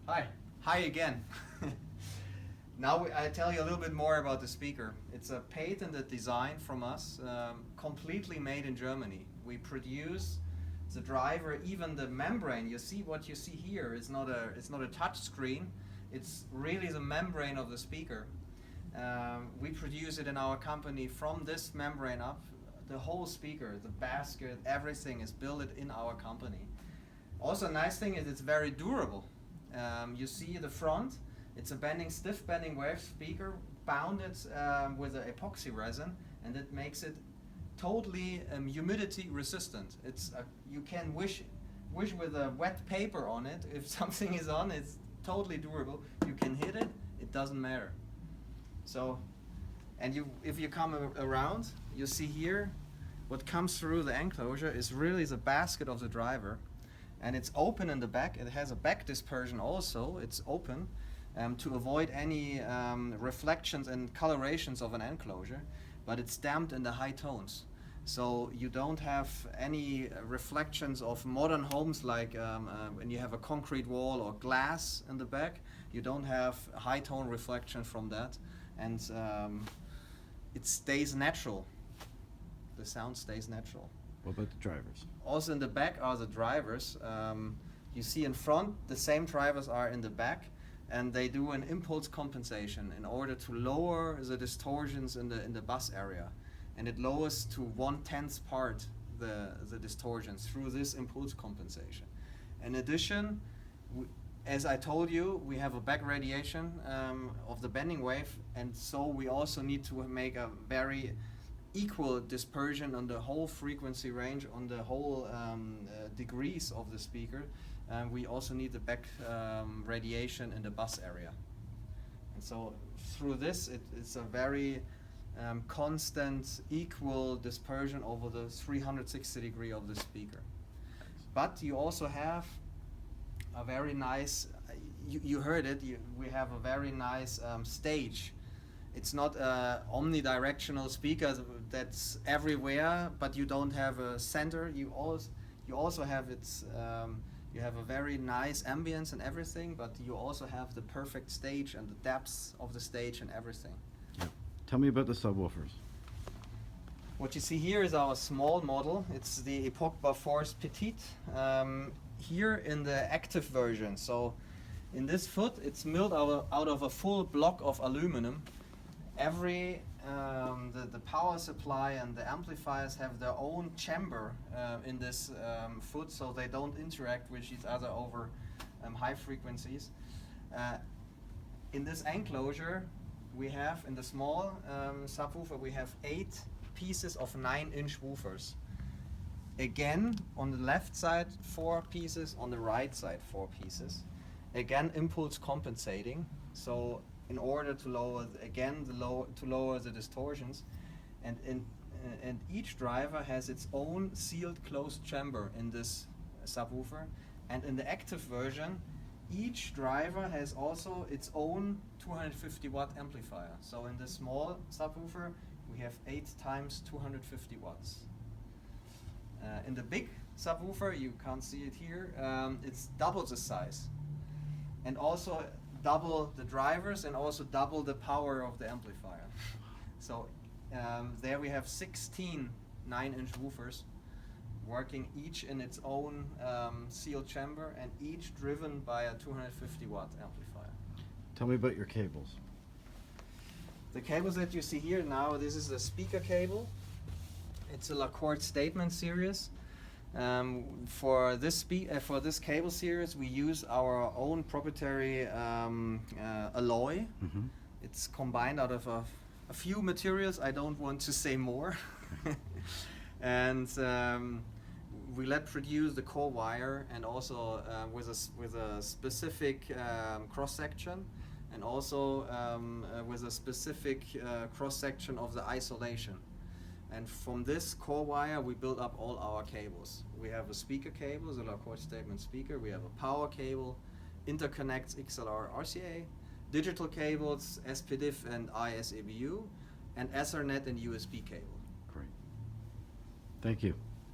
Hi. Hi again. Now I tell you a little bit more about the speaker. It's a patented design from us, completely made in Germany. We produce the driver, even the membrane. You see what you see here. It's not a touch screen. It's really the membrane of the speaker. We produce it in our company from this membrane up. The whole speaker, the basket, everything is built in our company. Also, a nice thing is it's very durable. You see the front, it's a stiff bending wave speaker bounded with an epoxy resin, and it makes it totally humidity resistant. You can wish with a wet paper on it. If something is on, it's totally durable. You can hit it, it doesn't matter. So, and if you come around, you see here, what comes through the enclosure is really the basket of the driver. And it's open in the back. It has a back dispersion also. It's open to avoid any reflections and colorations of an enclosure, but it's damped in the high tones. So you don't have any reflections of modern homes like when you have a concrete wall or glass in the back. You don't have high tone reflection from that, and it stays natural. The sound stays natural. What about the drivers? Also in the back are the drivers. You see in front, the same drivers are in the back, and they do an impulse compensation in order to lower the distortions in the bus area. And it lowers to 1/10 part the distortions through this impulse compensation. In addition, as I told you, we have a back radiation of the bending wave, and so we also need to make a very equal dispersion on the whole frequency range, on the whole degrees of the speaker. We also need the back radiation in the bus area. And so through this, it's a very constant, equal dispersion over the 360 degree of the speaker. But you also have a very nice, you heard it, we have a very nice stage. It's not a omnidirectional speaker that's everywhere, but you don't have a center. You also have you have a very nice ambience and everything, but you also have the perfect stage and the depths of the stage and everything. Yeah. Tell me about the subwoofers. What you see here is our small model. It's the Epoch Force Petite. Here in the active version. So in this foot, it's milled out of a full block of aluminum. The power supply and the amplifiers have their own chamber in this foot, so they don't interact with each other over high frequencies. In this enclosure, we have, in the small subwoofer, we have 8 pieces of 9-inch woofers. Again, on the left side, 4 pieces, on the right side, 4 pieces. Again, impulse compensating. So in order to lower the distortions, and each driver has its own sealed closed chamber in this subwoofer, and in the active version each driver has also its own 250 watt amplifier. So in the small subwoofer we have 8 times 250 watts. In the big subwoofer, you can't see it here, it's double the size, and also double the drivers and also double the power of the amplifier. So there we have 16 9-inch woofers working each in its own sealed chamber, and each driven by a 250 watt amplifier. Tell me about your cables. The cables that you see here now, this is a speaker cable. It's a Lacorte Statement series. For this cable series, we use our own proprietary alloy. Mm-hmm. It's combined out of a few materials. I don't want to say more. And we let produce the core wire, and also with a specific cross section, and also with a specific cross section of the isolation. And from this core wire, we build up all our cables. We have a speaker cable, the Lacorte Statement speaker. We have a power cable, interconnects XLR RCA, digital cables, SPDIF and ISABU, and Ethernet and USB cable. Great. Thank you.